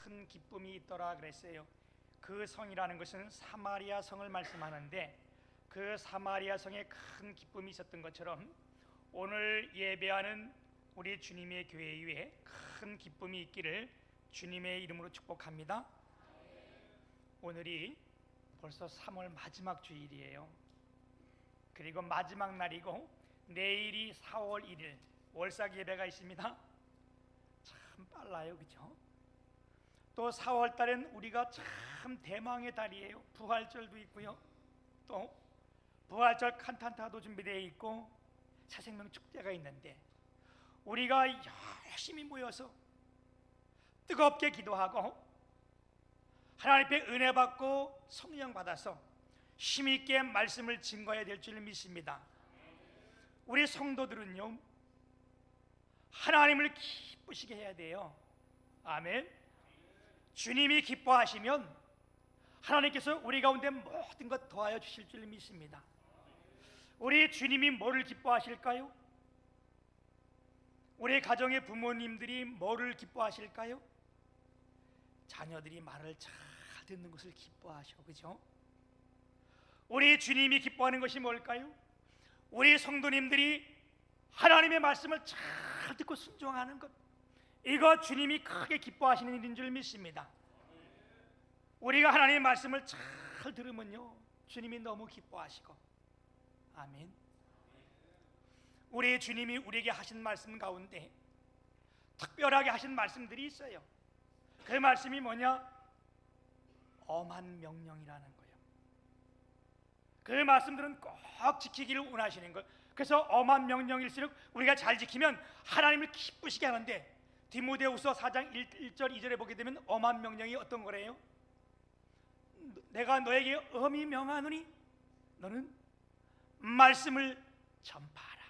큰 기쁨이 있더라 그랬어요. 그 성이라는 것은 사마리아 성을 말씀하는데, 그 사마리아 성에 큰 기쁨이 있었던 것처럼 오늘 예배하는 우리 주님의 교회 위에 큰 기쁨이 있기를 주님의 이름으로 축복합니다. 오늘이 벌써 3월 마지막 주일이에요. 그리고 마지막 날이고 내일이 4월 1일 월삭 예배가 있습니다. 참 빨라요, 그죠? 또 4월 달엔 우리가 참 대망의 달이에요. 부활절도 있고요, 또 부활절 칸탄타도 준비되어 있고 새생명 축제가 있는데, 우리가 열심히 모여서 뜨겁게 기도하고 하나님께 은혜 받고 성령 받아서 힘있게 말씀을 증거해야 될 줄 믿습니다. 우리 성도들은요, 하나님을 기쁘시게 해야 돼요. 아멘. 주님이 기뻐하시면 하나님께서 우리 가운데 모든 것 더하여 주실 줄 믿습니다. 우리 주님이 뭐를 기뻐하실까요? 우리 가정의 부모님들이 뭐를 기뻐하실까요? 자녀들이 말을 잘 듣는 것을 기뻐하셔, 그죠? 우리 주님이 기뻐하는 것이 뭘까요? 우리 성도님들이 하나님의 말씀을 잘 듣고 순종하는 것, 이거 주님이 크게 기뻐하시는 일인 줄 믿습니다. 우리가 하나님의 말씀을 잘 들으면요, 주님이 너무 기뻐하시고. 아멘. 우리 주님이 우리에게 하신 말씀 가운데 특별하게 하신 말씀들이 있어요. 그 말씀이 뭐냐? 엄한 명령이라는 거예요. 그 말씀들은 꼭 지키기를 원하시는 거예요. 그래서 엄한 명령일수록 우리가 잘 지키면 하나님을 기쁘시게 하는데, 디모데후서 4장 1절 2절에 보게 되면 엄한 명령이 어떤 거래요? 내가 너에게 엄히 명하노니 너는 말씀을 전파하라.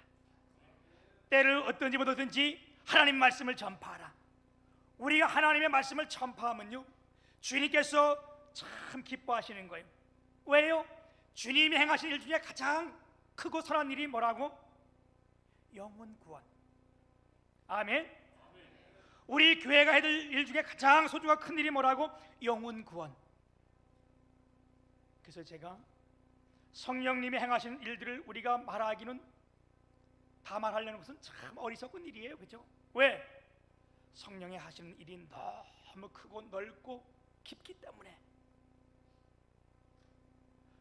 때를 어떤 집어든지 하나님 말씀을 전파하라. 우리가 하나님의 말씀을 전파하면요, 주님께서 참 기뻐하시는 거예요. 왜요? 주님이 행하신 일 중에 가장 크고 선한 일이 뭐라고? 영혼 구원. 아멘. 우리 교회가 해야 될 일 중에 가장 소중하고 큰 일이 뭐라고? 영혼 구원. 그래서 제가 성령님이 행하신 일들을 우리가 말하기는, 다 말하려는 것은 참 어리석은 일이에요, 그죠? 왜? 성령이 하시는 일이 너무 크고 넓고 깊기 때문에.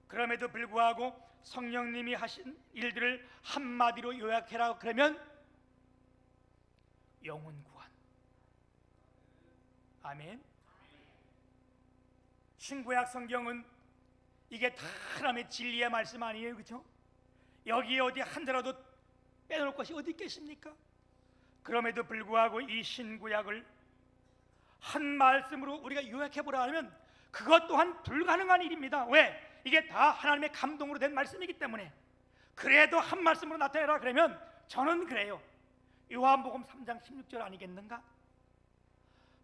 그럼에도 불구하고 성령님이 하신 일들을 한마디로 요약해라 그러면 영혼 구원. 아멘. 신구약 성경은 이게 다 하나님의 진리의 말씀 아니에요, 그렇죠? 여기에 어디 한 자라도 빼놓을 것이 어디 있겠습니까? 그럼에도 불구하고 이 신구약을 한 말씀으로 우리가 요약해보라 하면 그것 또한 불가능한 일입니다. 왜? 이게 다 하나님의 감동으로 된 말씀이기 때문에. 그래도 한 말씀으로 나타내라 그러면 저는 그래요. 요한복음 3장 16절 아니겠는가?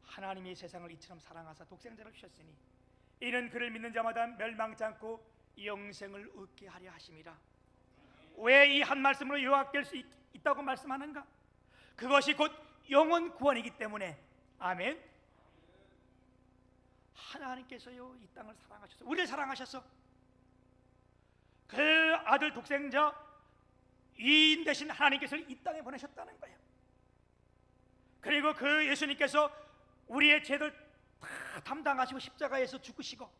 하나님이 세상을 이처럼 사랑하사 독생자를 주셨으니 이는 그를 믿는 자마다 멸망치 않고 영생을 얻게 하려 하심이라. 왜 이 한 말씀으로 요약될 수 있다고 말씀하는가? 그것이 곧 영혼 구원이기 때문에. 아멘. 하나님께서요, 이 땅을 사랑하셔서, 우리를 사랑하셔서 그 아들 독생자 이인 되신 하나님께서 이 땅에 보내셨다는 거예요. 그리고 그 예수님께서 우리의 죄를 다 담당하시고 십자가에서 죽으시고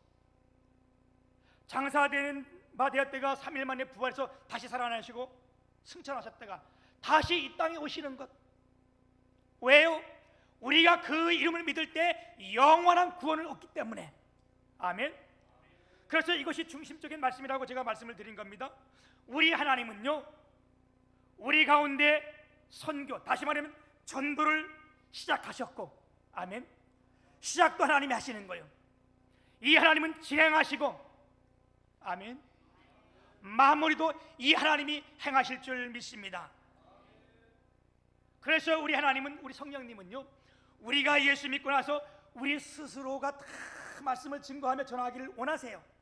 장사되는 바 되었다가 3일 만에 부활해서 다시 살아나시고 승천하셨다가 다시 이 땅에 오시는 것. 왜요? 우리가 그 이름을 믿을 때 영원한 구원을 얻기 때문에. 아멘. 그래서 이것이 중심적인 말씀이라고 제가 말씀을 드린 겁니다. 우리 하나님은요, 우리 가운데 선교, 다시 말하면 전도를 시작하셨고, 아멘, 시작도 하나님이 하시는 거예요. 이 하나님은 진행하시고, 아멘, 마무리도 이 하나님이 행하실 줄 믿습니다. 그래서 우리 하나님은, 우리 성령님은요, 우리가 예수 믿고 나서 우리 스스로가 다 말씀을 증거하며 전하기를 원하세요.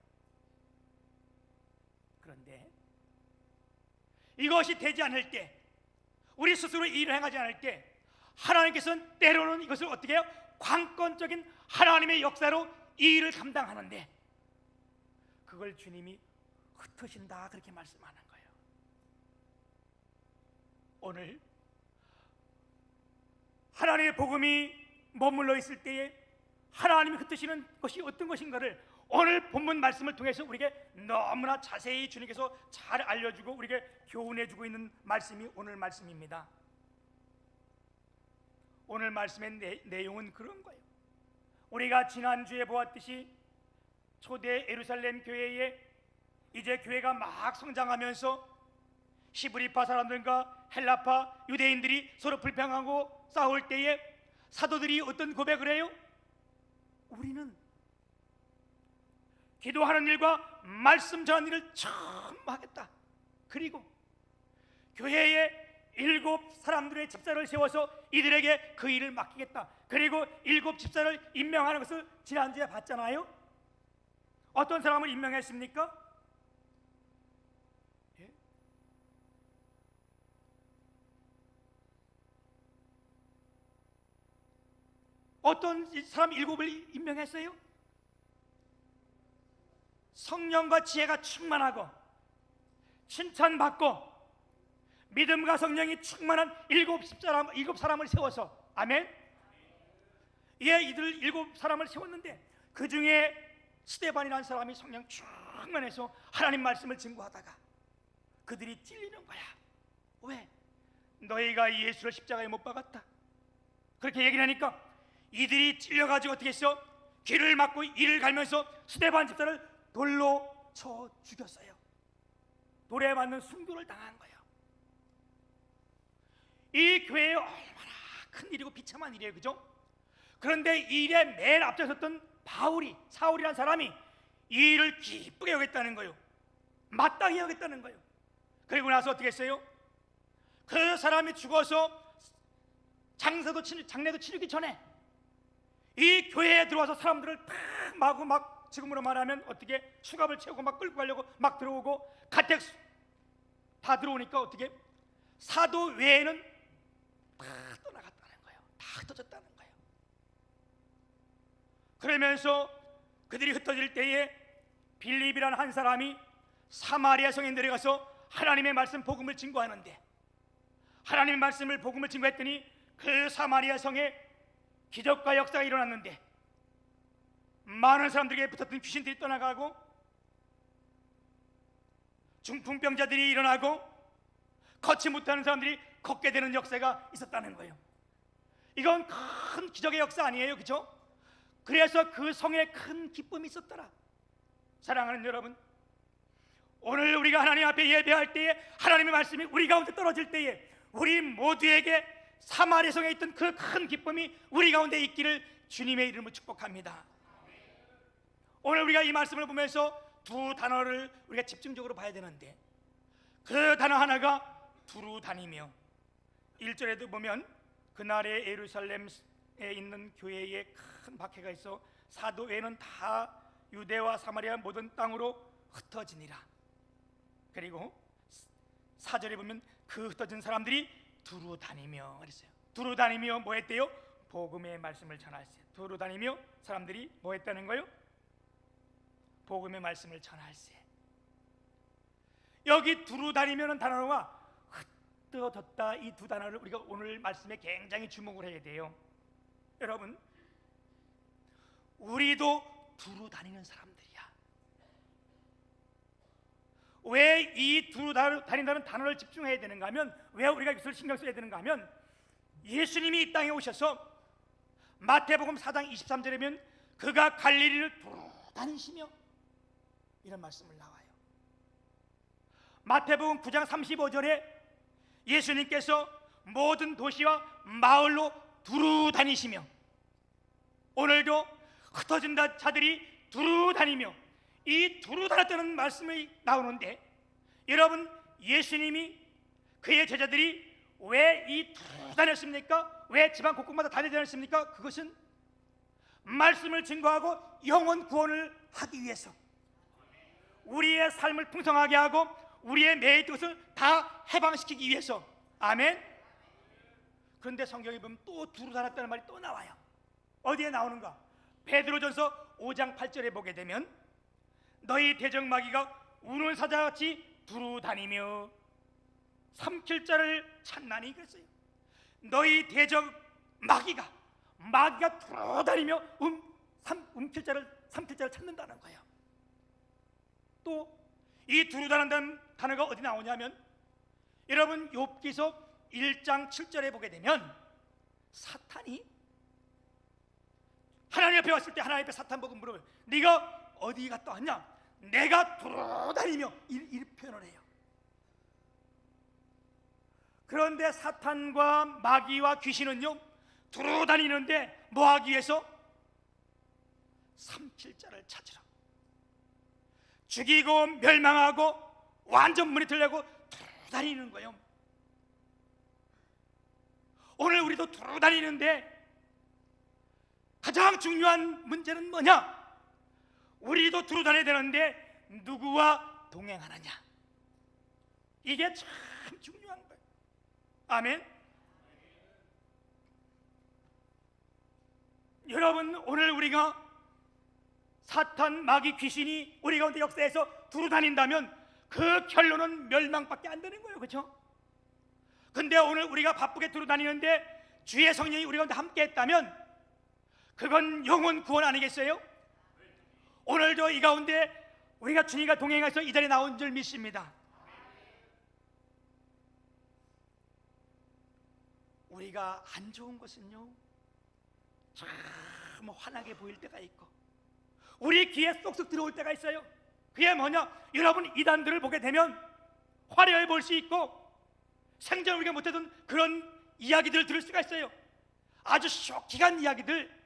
그런데 이것이 되지 않을 때, 우리 스스로 이 일을 행하지 않을 때 하나님께서는 때로는 이것을 어떻게 해요? 관건적인 하나님의 역사로 이 일을 감당하는데 그걸 주님이 흩으신다 그렇게 말씀하는 거예요. 오늘 하나님의 복음이 머물러 있을 때에 하나님이 흩으시는 것이 어떤 것인가를 오늘 본문 말씀을 통해서 우리에게 너무나 자세히 주님께서 잘 알려주고 우리에게 교훈해주고 있는 말씀이 오늘 말씀입니다. 오늘 말씀의 내용은 그런 거예요. 우리가 지난주에 보았듯이 초대 예루살렘 교회에 이제 교회가 막 성장하면서 히브리파 사람들과 헬라파 유대인들이 서로 불평하고 싸울 때에 사도들이 어떤 고백을 해요? 우리는 기도하는 일과 말씀 전하는 일을 처음 하겠다. 그리고 교회에 7 사람들의 집사를 세워서 이들에게 그 일을 맡기겠다. 그리고 7 집사를 임명하는 것을 지난주에 봤잖아요. 어떤 사람을 임명했습니까? 예? 어떤 사람 7을 임명했어요? 성령과 지혜가 충만하고 칭찬받고 믿음과 성령이 충만한 7 사람을 세워서 아멘? 예, 이들 7 사람을 세웠는데 그 중에 스데반이라는 사람이 성령 충만해서 하나님 말씀을 증거하다가 그들이 찔리는 거야. 왜? 너희가 예수를 십자가에 못 박았다 그렇게 얘기를 하니까 이들이 찔려가지고 어떻게 했어? 길을 막고 이를 갈면서 스데반 집사를 돌로 쳐 죽였어요. 돌에 맞는 순교를 당한 거예요. 이 교회에 얼마나 큰 일이고 비참한 일이에요, 그죠? 그런데 이 일에 맨 앞에 섰던 사울이라는 사람이 이 일을 기쁘게 여겼다는 거예요. 마땅히 여겼다는 거예요. 그리고 나서 어떻게 했어요? 그 사람이 죽어서 장례도 치르기 전에 이 교회에 들어와서 사람들을 다 마구 막 지금으로 말하면 어떻게 수갑을 채우고 막 끌고 가려고 막 들어오고 가택 다 들어오니까 어떻게 사도 외에는 다 떠나갔다는 거예요. 다 흩어졌다는 거예요. 그러면서 그들이 흩어질 때에 빌립이라는 한 사람이 사마리아 성에 내려가서 하나님의 말씀 복음을 증거하는데 하나님의 말씀을 복음을 증거했더니 그 사마리아 성에 기적과 역사가 일어났는데 많은 사람들에게 붙었던 귀신들이 떠나가고 중풍병자들이 일어나고 걷지 못하는 사람들이 걷게 되는 역사가 있었다는 거예요. 이건 큰 기적의 역사 아니에요, 그죠? 그래서 그 성에 큰 기쁨이 있었더라. 사랑하는 여러분, 오늘 우리가 하나님 앞에 예배할 때에 하나님의 말씀이 우리 가운데 떨어질 때에 우리 모두에게 사마리아 성에 있던 그 큰 기쁨이 우리 가운데 있기를 주님의 이름으로 축복합니다. 오늘 우리가 이 말씀을 보면서 2 단어를 우리가 집중적으로 봐야 되는데 그 단어 하나가 두루 다니며 1절에도 보면 그날에 예루살렘에 있는 교회에 큰 박해가 있어 사도 외에는 다 유대와 사마리아 모든 땅으로 흩어지니라. 그리고 4절에 보면 그 흩어진 사람들이 두루 다니며 그랬어요. 두루 다니며 뭐 했대요? 복음의 말씀을 전할세. 두루 다니며 사람들이 뭐 했다는 거예요? 복음의 말씀을 전할세. 여기 두루 다니면은 단어와 흩어졌다 이 2 단어를 우리가 오늘 말씀에 굉장히 주목을 해야 돼요. 여러분, 우리도 두루 다니는 사람들이야. 왜 이 두루 다닌다는 단어를 집중해야 되는가 하면 왜 우리가 이것을 신경 써야 되는가 하면 예수님이 이 땅에 오셔서 마태복음 4장 23절에 보면 그가 갈릴리를 두루 다니시며 이런 말씀을 나와요. 마태복음 9장 35절에 예수님께서 모든 도시와 마을로 두루 다니시며 오늘도 흩어진 자들이 두루 다니며 이 두루 다녔다는 말씀이 나오는데 여러분, 예수님이 그의 제자들이 왜 이 두루 다녔습니까? 왜 집안 곳곳마다 다녔습니까? 그것은 말씀을 증거하고 영혼 구원을 하기 위해서 우리의 삶을 풍성하게 하고 우리의 매의 뜻을 다 해방시키기 위해서. 아멘. 그런데 성경에 보면 또 두루 다녔다는 말이 또 나와요. 어디에 나오는가? 베드로전서 5장 8절에 보게 되면 너희 대적마귀가 우는 사자같이 두루 다니며 삼킬 자를 찾나니 그랬어요. 너희 대적마귀가 두루 다니며 삼킬 자를 찾는다는 거예요. 또 이 두루 다닌다는 단어가 어디 나오냐면 여러분 욥기서 1장 7절에 보게 되면 사탄이 하나님 앞에 왔을 때 하나님 앞에 사탄 보고 물어요. 네가 어디 갔다 왔냐? 내가 돌아다니며 이 표현을 해요. 그런데 사탄과 마귀와 귀신은요 돌아다니는데 뭐 하기 위해서? 삼킬 자를 찾으라. 죽이고 멸망하고 완전 문이 들려고 돌아다니는 거예요. 오늘 우리도 돌아다니는데 가장 중요한 문제는 뭐냐? 우리도 돌아다녀야 되는데 누구와 동행하느냐? 이게 참 중요한 거예요. 아멘. 여러분 오늘 우리가 사탄, 마귀, 귀신이 우리 가운데 역사에서 돌아다닌다면 그 결론은 멸망밖에 안 되는 거예요. 그렇죠? 근데 오늘 우리가 바쁘게 돌아다니는데 주의 성령이 우리 가운데 함께 했다면 그건 영혼 구원 아니겠어요? 오늘도 이 가운데 우리가 주님과 동행해서 이 자리에 나온 줄 믿습니다. 우리가 안 좋은 것은요 참 환하게 보일 때가 있고 우리 귀에 쏙쏙 들어올 때가 있어요. 그게 뭐냐? 여러분 이단들을 보게 되면 화려해 볼 수 있고 생전 우리가 못했던 그런 이야기들을 들을 수가 있어요. 아주 쇼킹한 이야기들.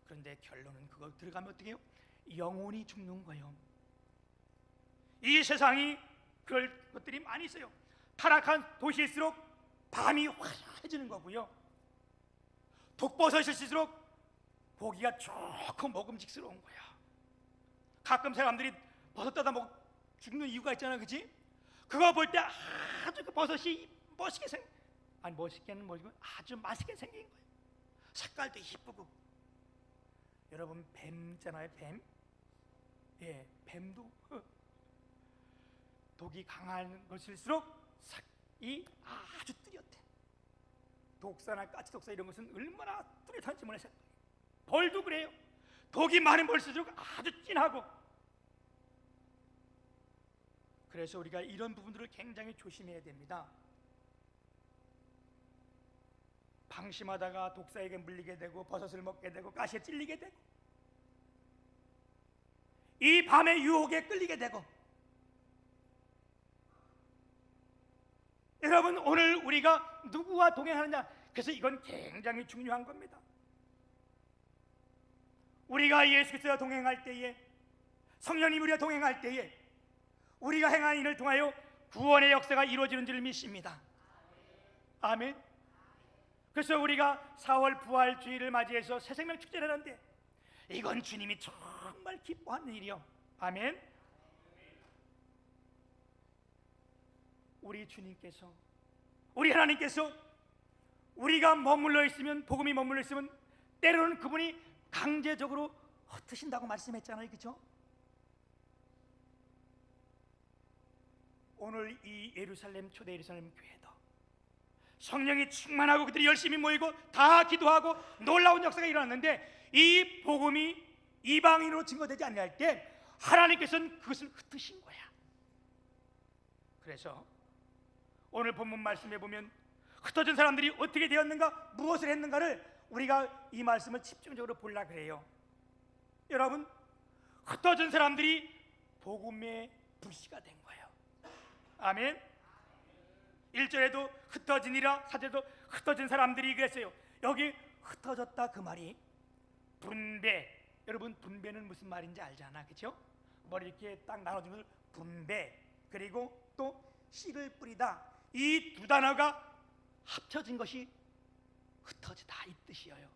그런데 결론은 그거 들어가면 어떻게 해요? 영혼이 죽는 거예요. 이 세상이 그럴 것들이 많이 있어요. 타락한 도시일수록 밤이 화려해지는 거고요. 독버섯일수록 고기가 조금 먹음직스러운 거야. 가끔 사람들이 버섯 따다 먹 죽는 이유가 있잖아, 그렇지? 그거 볼 때 아주 그 버섯이 멋있게 멋있게는 뭐지만 아주 맛있게 생긴 거예요. 색깔도 이쁘고. 여러분 뱀 있잖아요, 뱀. 예, 뱀도 독이 강한 것일수록 색이 아주 뚜렷해. 독사나 까치독사 이런 것은 얼마나 뚜렷한지 몰라요. 벌도 그래요. 독이 많은 벌일수록 아주 진하고. 그래서 우리가 이런 부분들을 굉장히 조심해야 됩니다. 방심하다가 독사에게 물리게 되고 버섯을 먹게 되고 가시에 찔리게 되고 이 밤의 유혹에 끌리게 되고. 여러분 오늘 우리가 누구와 동행하느냐, 그래서 이건 굉장히 중요한 겁니다. 우리가 예수 그리스도와 동행할 때에, 성령님 우리와 동행할 때에 우리가 행한 일을 통하여 구원의 역사가 이루어지는 줄 믿습니다. 아멘. 그래서 우리가 4월 부활주의를 맞이해서 새생명 축제를 하는데 이건 주님이 정말 기뻐하는 일이요. 아멘. 우리 주님께서, 우리 하나님께서 우리가 머물러 있으면, 복음이 머물러 있으면 때로는 그분이 강제적으로 흩으신다고 말씀했잖아요, 그렇죠? 오늘 이 예루살렘, 초대 예루살렘 교회도 성령이 충만하고 그들이 열심히 모이고 다 기도하고 놀라운 역사가 일어났는데 이 복음이 이방인으로 증거되지 않을 때 하나님께서는 그것을 흩으신 거야. 그래서 오늘 본문 말씀에 보면 흩어진 사람들이 어떻게 되었는가, 무엇을 했는가를 우리가 이 말씀을 집중적으로 보려고 그래요. 여러분, 흩어진 사람들이 복음의 불씨가 된 거예요. 아멘. 1절에도 흩어지니라, 4절에도 흩어진 사람들이 그랬어요. 여기 흩어졌다 그 말이 분배. 여러분 분배는 무슨 말인지 알잖아, 그렇죠? 머리 이렇게 딱 나눠주는 걸 분배, 그리고 또 씨를 뿌리다, 이 두 단어가 합쳐진 것이 흩어지다 이 뜻이에요.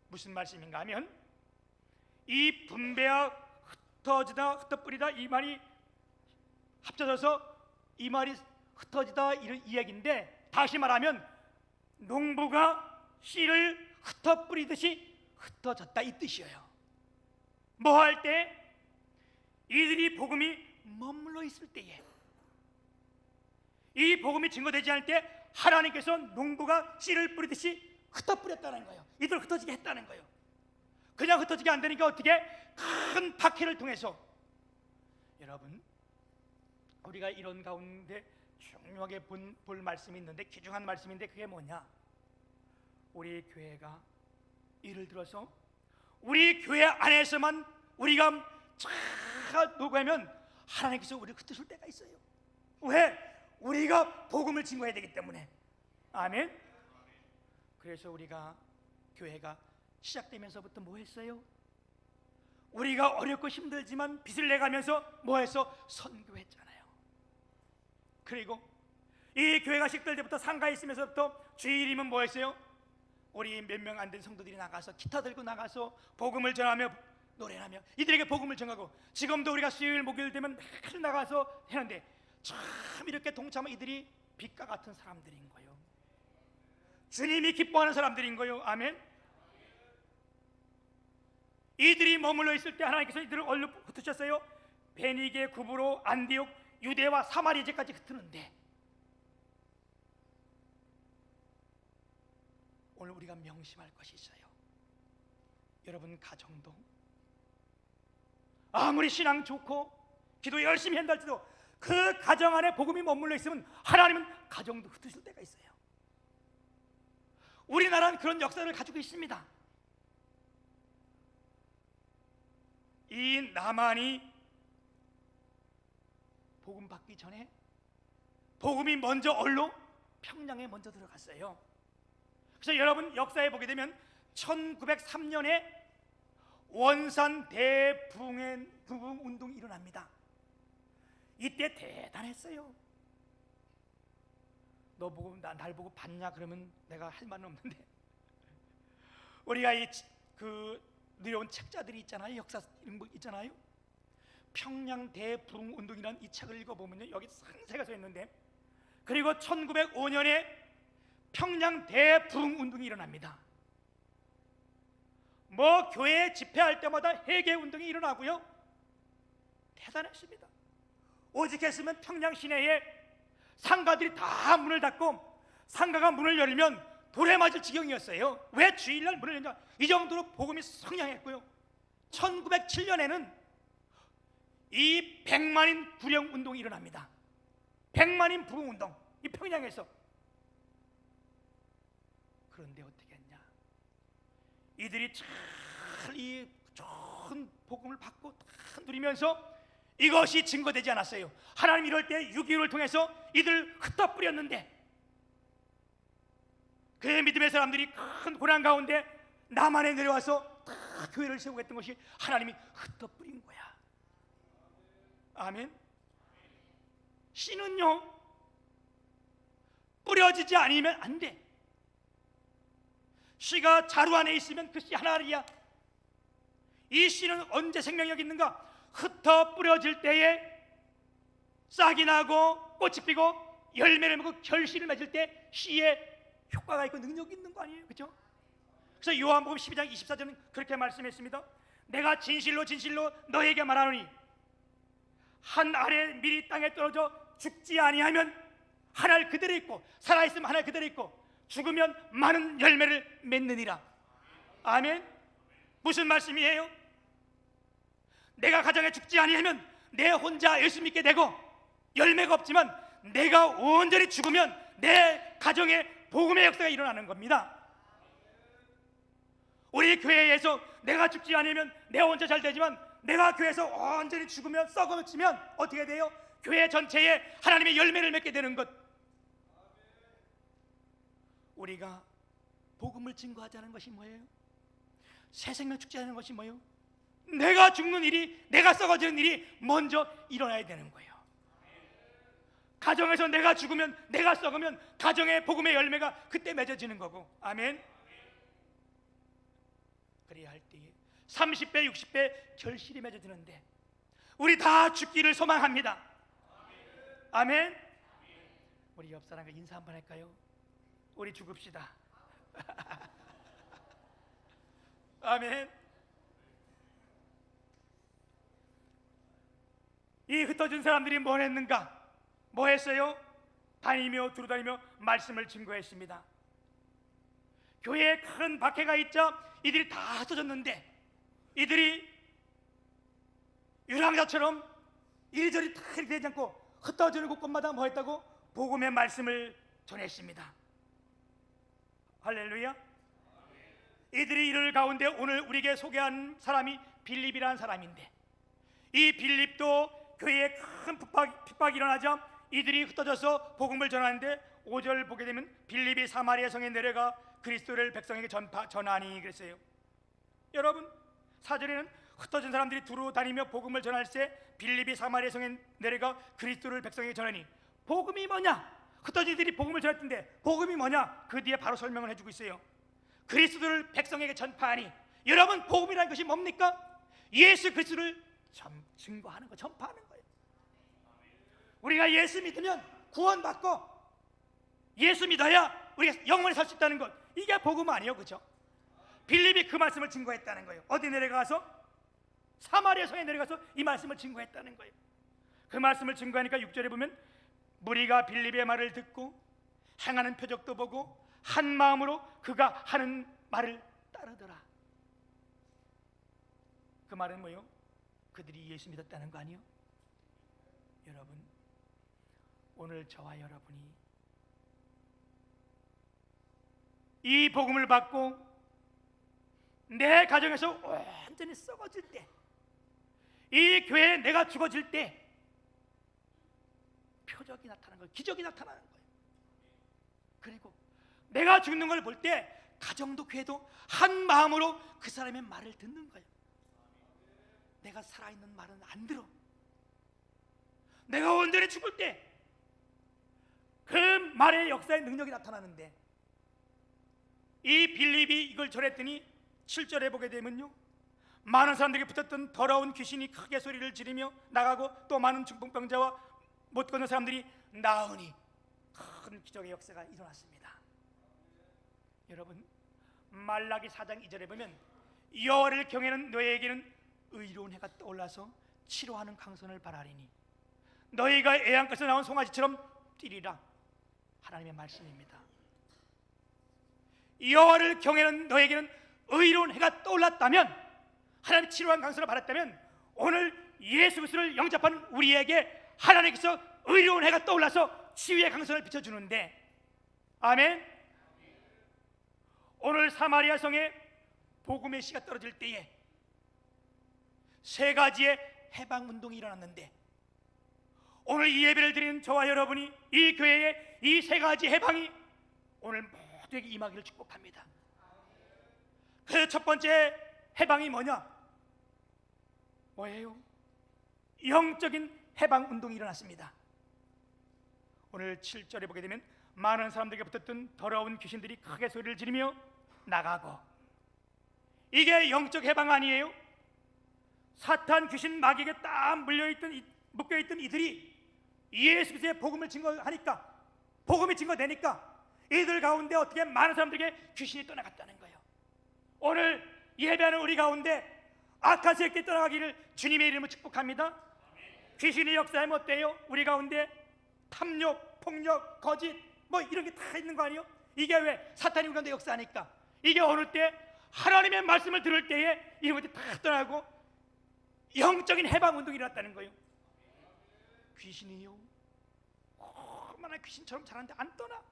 무슨 말씀인가 하면 이 분배와 흩어지다, 흩어뿌리다 이 말이 합쳐져서 이 말이 흩어지다 이런 이야기인데, 다시 말하면 농부가 씨를 흩어 뿌리듯이 흩어졌다 이 뜻이에요. 뭐 할 때? 이들이 복음이 머물러 있을 때에, 이 복음이 증거되지 않을 때 하나님께서 농부가 씨를 뿌리듯이 흩어 뿌렸다는 거예요. 이들 흩어지게 했다는 거예요. 그냥 흩어지게 안 되니까 어떻게? 큰 박해를 통해서. 여러분, 우리가 이런 가운데 중요하게 볼 말씀이 있는데, 귀중한 말씀인데, 그게 뭐냐? 우리 교회가 예를 들어서 우리 교회 안에서만 우리가 잘 노고하면 하나님께서 우리를 흩으실 때가 있어요. 왜? 우리가 복음을 증거해야 되기 때문에. 아멘. 그래서 우리가 교회가 시작되면서부터 뭐 했어요? 우리가 어렵고 힘들지만 빚을 내가면서 뭐 해서? 선교했잖아요. 그리고 이 교회가 시작될 때부터 상가에 있으면서부터 주일이면 뭐 했어요? 우리 몇 명 안 된 성도들이 나가서 기타 들고 나가서 복음을 전하며 노래하며 이들에게 복음을 전하고, 지금도 우리가 수요일 목요일 되면 늘 나가서 하는데 참 이렇게 동참한 이들이 빛과 같은 사람들인 거예요. 주님이 기뻐하는 사람들인 거예요. 아멘. 이들이 머물러 있을 때 하나님께서 이들을 어디로 흩으셨어요? 베니게, 구브로, 안디옥, 유대와 사마리아까지 흩트는데, 오늘 우리가 명심할 것이 있어요. 여러분 가정도 아무리 신앙 좋고 기도 열심히 한다 할지라도 그 가정 안에 복음이 머물러 있으면 하나님은 가정도 흩으실 때가 있어요. 우리나라는 그런 역사를 가지고 있습니다. 이 나만이 복음 받기 전에 복음이 먼저 어디로? 평양에 먼저 들어갔어요. 그래서 여러분 역사에 보게 되면 1903년에 원산 대부흥 운동이 일어납니다. 이때 대단했어요. 너 보고 날 보고 봤냐 그러면 내가 할 말은 없는데, 우리가 그 내려온 책자들이 있잖아요. 역사 이런 거 있잖아요. 평양 대부흥 운동이라는 이 책을 읽어보면요, 여기 상세가 써 있는데, 그리고 1905년에 평양 대부흥 운동이 일어납니다. 뭐 교회 집회할 때마다 회개 운동이 일어나고요. 대단했습니다. 오직 했으면 평양 시내에 상가들이 다 문을 닫고, 상가가 문을 열면 돌에 맞을 지경이었어요. 왜 주일날 문을 열냐? 이 정도로 복음이 성장했고요. 1907년에는 이 100만인 구령 운동이 일어납니다. 100만인 부흥 운동, 이 평양에서. 그런데 어떻게 했냐? 이들이 잘 이 좋은 복음을 받고 다 누리면서 이것이 증거되지 않았어요. 하나님 이럴 때 6.25를 통해서 이들 흩어 뿌렸는데, 그 믿음의 사람들이 큰 고난 가운데 남한에 내려와서 다 교회를 세우고 했던 것이 하나님이 흩어 뿌린 거야. 아멘. 씨는요 뿌려지지 않으면 안 돼. 씨가 자루 안에 있으면 그 씨 하나리야. 이 씨는 언제 생명력이 있는가? 흩어 뿌려질 때에 싹이 나고 꽃이 피고 열매를 맺고 결실을 맺을 때 씨에 효과가 있고 능력이 있는 거 아니에요? 그렇죠? 그래서 요한복음 12장 24절은 그렇게 말씀했습니다. 내가 진실로 진실로 너에게 말하노니 한 알에 미리 땅에 떨어져 죽지 아니하면 한 알 그대로 있고, 살아있으면 한 알 그대로 있고, 죽으면 많은 열매를 맺느니라. 아멘. 무슨 말씀이에요? 내가 가정에 죽지 아니하면 내 혼자 예수 믿게 되고 열매가 없지만, 내가 온전히 죽으면 내 가정에 복음의 역사가 일어나는 겁니다. 우리 교회에서 내가 죽지 않으면 내 혼자 잘 되지만, 내가 교회에서 온전히 죽으면 썩어지면 어떻게 돼요? 교회 전체에 하나님의 열매를 맺게 되는 것. 우리가 복음을 증거하자는 것이 뭐예요? 새 생명 죽지 않는 것이 뭐예요? 내가 죽는 일이, 내가 썩어지는 일이 먼저 일어나야 되는 거예요. 가정에서 내가 죽으면, 내가 썩으면 가정의 복음의 열매가 그때 맺어지는 거고. 아멘. 그래야 할 때에 30배 60배 결실이 맺어지는데 우리 다 죽기를 소망합니다. 아멘. 우리 옆 사람과 인사 한번 할까요? 우리 죽읍시다. 아멘. 이 흩어진 사람들이 뭘 했는가? 뭐 했어요? 다니며 두루다니며 말씀을 증거했습니다. 교회에 큰 박해가 있자 이들이 다 흩어졌는데, 이들이 유랑자처럼 이리저리 다 이렇게 되지 않고 흩어지는 곳곳마다 뭐 했다고? 복음의 말씀을 전했습니다. 할렐루야. 이들이 이를 가운데 오늘 우리에게 소개한 사람이 빌립이라는 사람인데, 이 빌립도 교회에 큰 핍박이 일어나자 이들이 흩어져서 복음을 전하는데, 5절 보게 되면 빌립이 사마리아 성에 내려가 그리스도를 백성에게 전하니 그랬어요. 여러분, 4절에는 흩어진 사람들이 두루 다니며 복음을 전할 때 빌립이 사마리아 성에 내려가 그리스도를 백성에게 전하니, 복음이 뭐냐? 흩어진 이들이 복음을 전했던데 복음이 뭐냐? 그 뒤에 바로 설명을 해주고 있어요. 그리스도를 백성에게 전파하니, 여러분, 복음이라는 것이 뭡니까? 예수 그리스도를 증거하는 거, 전파하는 거예요. 우리가 예수 믿으면 구원받고, 예수 믿어야 우리가 영원히 살 수 있다는 것, 이게 복음 아니에요, 그렇죠? 빌립이 그 말씀을 증거했다는 거예요. 어디 내려가서? 사마리아 성에 내려가서 이 말씀을 증거했다는 거예요. 그 말씀을 증거하니까 6절에 보면 무리가 빌립의 말을 듣고 행하는 표적도 보고 한 마음으로 그가 하는 말을 따르더라. 그 말은 뭐예요? 그들이 예수 믿었다는 거 아니에요? 여러분, 오늘 저와 여러분이 이 복음을 받고 내 가정에서 완전히 썩어질 때, 이 교회에 내가 죽어질 때 표적이 나타나는 거예요. 기적이 나타나는 거예요. 그리고 내가 죽는 걸 볼 때 가정도 교회도 한 마음으로 그 사람의 말을 듣는 거예요. 내가 살아있는 말은 안 들어. 내가 온전히 죽을 때 그 말의 역사의 능력이 나타나는데, 이 빌립이 이걸 전했더니 7절에 보게 되면요, 많은 사람들에게 붙었던 더러운 귀신이 크게 소리를 지르며 나가고 또 많은 중풍병자와 못 걷는 사람들이 나으니 큰 기적의 역사가 일어났습니다. 여러분, 말라기 4장 2절에 보면 여호와를 경외하는 너희에게는 의로운 해가 떠올라서 치료하는 강선을 바라리니 너희가 애양가에서 나온 송아지처럼 뛰리라. 하나님의 말씀입니다. 여호와를 경외하는 너희에게는 의로운 해가 떠올랐다면, 하나님의 치료한 강선을 받았다면, 오늘 예수 그리스도를 영접하는 우리에게 하나님께서 의로운 해가 떠올라서 치유의 강선을 비춰주는데, 아멘. 오늘 사마리아 성에 복음의 씨가 떨어질 때에 세 가지의 해방 운동이 일어났는데, 오늘 이 예배를 드리는 저와 여러분이 이 교회에 이 세 가지 해방이 오늘 모두에게 임하기를 축복합니다. 그 첫 번째 해방이 뭐냐? 뭐예요? 영적인 해방 운동이 일어났습니다. 오늘 7절에 보게 되면 많은 사람들에게 붙었던 더러운 귀신들이 크게 소리를 지르며 나가고, 이게 영적 해방 아니에요? 사탄 귀신 마귀에게 딱 묶여있던 이들이 예수 그리스도의 복음을 증거하니까, 복음이 증거되니까 이들 가운데 어떻게 많은 사람들에게 귀신이 떠나갔다는 거예요. 오늘 예배하는 우리 가운데 악한 세력들이 떠나가기를 주님의 이름으로 축복합니다. 귀신이 역사하면 어때요? 우리 가운데 탐욕, 폭력, 거짓 뭐 이런 게 다 있는 거 아니에요? 이게 왜? 사탄이 우리 가운데 역사하니까. 이게 어느 때? 하나님의 말씀을 들을 때에 이런 것들이 다 떠나고 영적인 해방 운동이 일어났다는 거예요. 귀신이요, 얼마나 귀신처럼 잘하는데 안 떠나.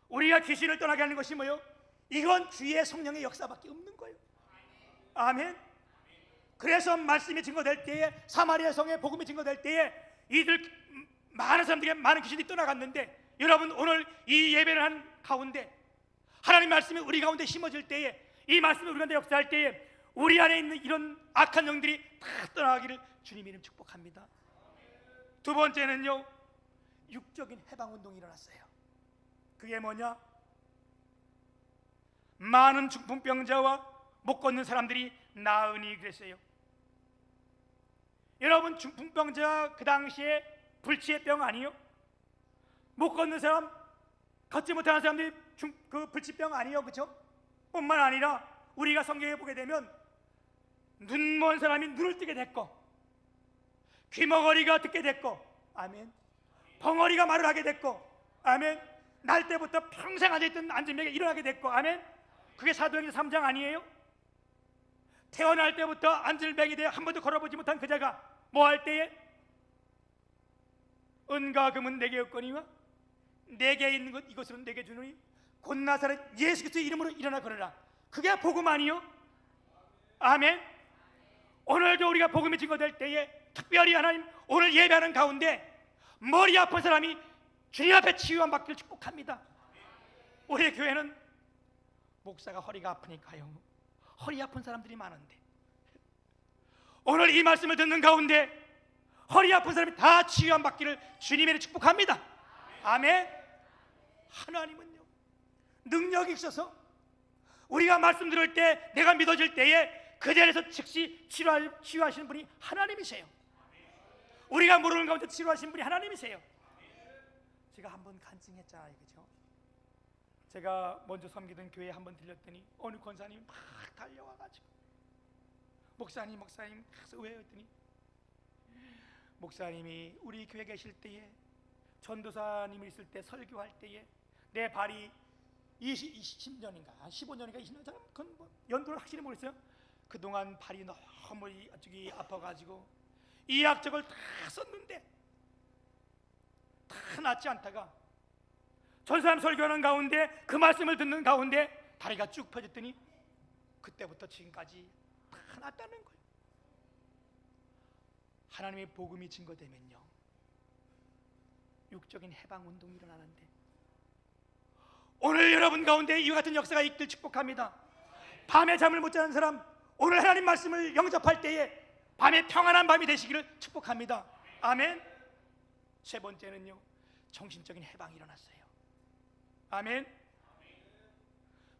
우리가 귀신을 떠나게 하는 것이 뭐예요? 이건 주의 성령의 역사밖에 없는 거예요. 아멘. 그래서 말씀이 증거될 때에, 사마리아 성에 복음이 증거될 때에 이들 많은 사람들에게 많은 귀신이 떠나갔는데, 여러분, 오늘 이 예배를 한 가운데 하나님 말씀이 우리 가운데 심어질 때에, 이 말씀이 우리 가운데 역사할 때에 우리 안에 있는 이런 악한 영들이 다 떠나가기를 주님 이름 축복합니다. 두 번째는요, 육적인 해방 운동이 일어났어요. 그게 뭐냐? 많은 중풍병자와 못 걷는 사람들이 나으니 그랬어요. 여러분, 중풍병자 그 당시에 불치의 병 아니에요? 못 걷는 사람, 걷지 못하는 사람들이 그 불치병 아니에요, 그렇죠? 뿐만 아니라 우리가 성경에 보게 되면 눈먼 사람이 눈을 뜨게 됐고, 귀머거리가 듣게 됐고, 아멘. 벙어리가 말을 하게 됐고, 아멘. 날 때부터 평생 앉아있던 안진병이 일어나게 됐고, 아멘. 그게 사도행전 3장 아니에요? 태어날 때부터 안진병이 되어 한 번도 걸어보지 못한 그자가 뭐 할 때에 은과 금은 내게 없거니와 내게 있는 것 이것으로 내게 주노니 곧 나사렛 예수 그리스도의 이름으로 일어나 걸으라. 그게 복음 아니요? 아멘. 오늘도 우리가 복음이 증거될 때에 특별히 하나님 오늘 예배하는 가운데 머리 아픈 사람이 주님 앞에 치유함 받기를 축복합니다. 우리 교회는 목사가 허리가 아프니까요, 허리 아픈 사람들이 많은데 오늘 이 말씀을 듣는 가운데 허리 아픈 사람이 다 치유함 받기를 주님의 축복합니다. 아멘. 하나님은요 능력이 있어서 우리가 말씀 들을 때 내가 믿어질 때에 그 자리에서 즉시 치유하시는 분이 하나님이세요. 우리가 모르는 가운데 치유하신 분이 하나님이세요. 제가 한번 간증했잖아요, 그죠? 제가 먼저 섬기던 교회에 한번 들렸더니 어느 권사님이 막 달려와가지고 목사님 그래서 왜 했더니 목사님이 우리 교회 계실 때에 전도사님이 있을 때 설교할 때에 내 발이 20년인가 15년인가 20년 전 그건 뭐 연도를 확실히 모르겠어요. 그동안 발이 너무 이쪽이 아파가지고 이약적을 다 썼는데 다 낫지 않다가 전사님 설교하는 가운데 그 말씀을 듣는 가운데 다리가 쭉 펴졌더니 그때부터 지금까지 다 낫다는 거예요. 하나님의 복음이 증거되면요 육적인 해방운동이 일어나는데 오늘 여러분 가운데 이와 같은 역사가 있길 축복합니다. 밤에 잠을 못 자는 사람 오늘 하나님 말씀을 영접할 때에 밤에 평안한 밤이 되시기를 축복합니다. 아멘. 세 번째는요 정신적인 해방이 일어났어요. 아멘.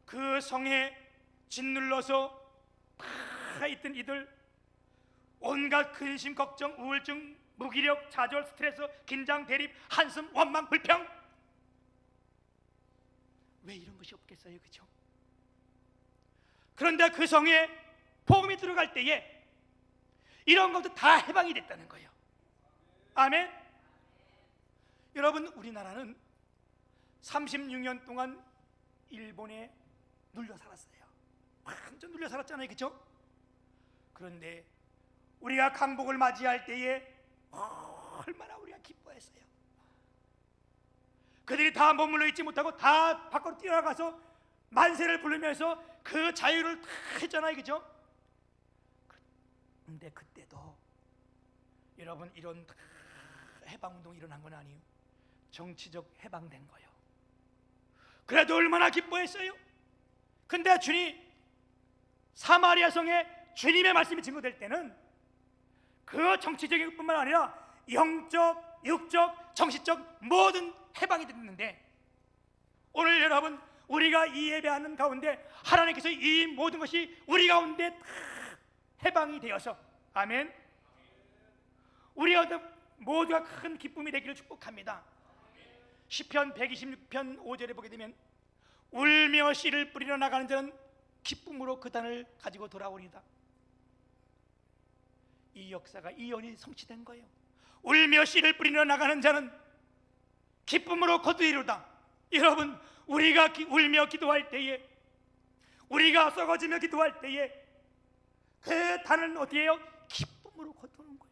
그 성에 짓눌러서 다 있던 이들 온갖 근심, 걱정, 우울증, 무기력, 좌절, 스트레스, 긴장, 대립, 한숨, 원망, 불평 왜 이런 것이 없겠어요, 그렇죠? 그런데 그 성에 복음이 들어갈 때에 이런 것도 다 해방이 됐다는 거예요. 아멘. 여러분 우리나라는 36년 동안 일본에 눌려 살았어요. 완전 눌려 살았잖아요, 그렇죠? 그런데 우리가 강복을 맞이할 때에 얼마나 우리가 기뻐했어요. 그들이 다 머물러 있지 못하고 다 밖으로 뛰어나가서 만세를 부르면서 그 자유를 다 했잖아요, 그죠? 근데 그때도 여러분 이런 해방운동이 일어난 건 아니에요. 정치적 해방된 거예요. 그래도 얼마나 기뻐했어요. 근데 주님 사마리아 성에 주님의 말씀이 증거될 때는 그 정치적인 것뿐만 아니라 영적, 육적, 정신적 모든 해방이 됐는데 오늘 여러분 우리가 이 예배하는 가운데 하나님께서 이 모든 것이 우리 가운데 다 해방이 되어서 아멘 우리가 모두가 큰 기쁨이 되기를 축복합니다. 시편 126편 5절에 보게 되면 울며 씨를 뿌리러 나가는 자는 기쁨으로 그 단을 가지고 돌아오리다. 이 역사가 이 연이 성취된 거예요. 울며 씨를 뿌리러 나가는 자는 기쁨으로 거두리로다. 여러분 우리가 울며 기도할 때에 우리가 썩어지며 기도할 때에 그 단은 어디에요? 기쁨으로 거두는 거예요.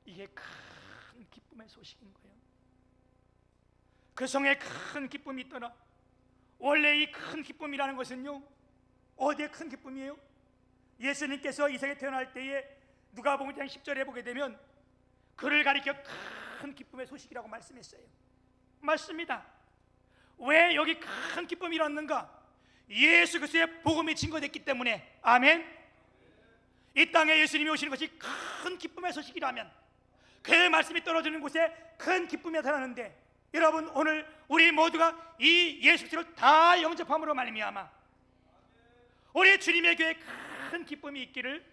이게 큰 기쁨의 소식인 거예요. 그 성에 큰 기쁨이 있더라. 원래 이 큰 기쁨이라는 것은요 어디에 큰 기쁨이에요? 예수님께서 이 세상에 태어날 때에 누가복음 10절에 보게 되면 그를 가리켜 큰 기쁨의 소식이라고 말씀했어요. 맞습니다. 왜 여기 큰 기쁨이 일어났는가? 예수 그리스도의 복음이 증거됐기 때문에. 아멘. 이 땅에 예수님이 오시는 것이 큰 기쁨의 소식이라면 그 말씀이 떨어지는 곳에 큰 기쁨이 나타나는데 여러분 오늘 우리 모두가 이 예수 그리스도를 다 영접함으로 말미암아 우리 주님의 교회에 큰 기쁨이 있기를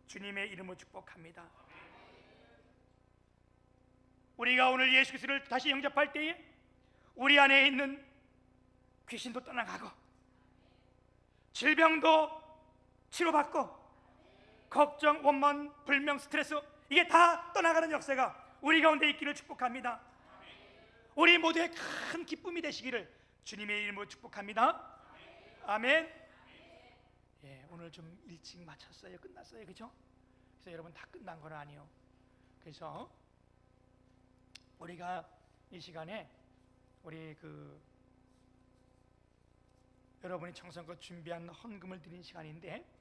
주님의 이름으로 축복합니다. 우리가 오늘 예수 그리스도를 다시 영접할 때에 우리 안에 있는 귀신도 떠나가고 질병도 치료받고 걱정, 원망, 불명, 스트레스 이게 다 떠나가는 역사가 우리 가운데 있기를 축복합니다. 우리 모두의 큰 기쁨이 되시기를 주님의 이름으로 축복합니다. 아멘. 예, 오늘 좀 일찍 마쳤어요. 끝났어요, 그죠? 그래서 여러분 다 끝난 건 아니요. 그래서 우리가 이 시간에 우리 여러분이 청성껏 준비한 헌금을 드리는 시간인데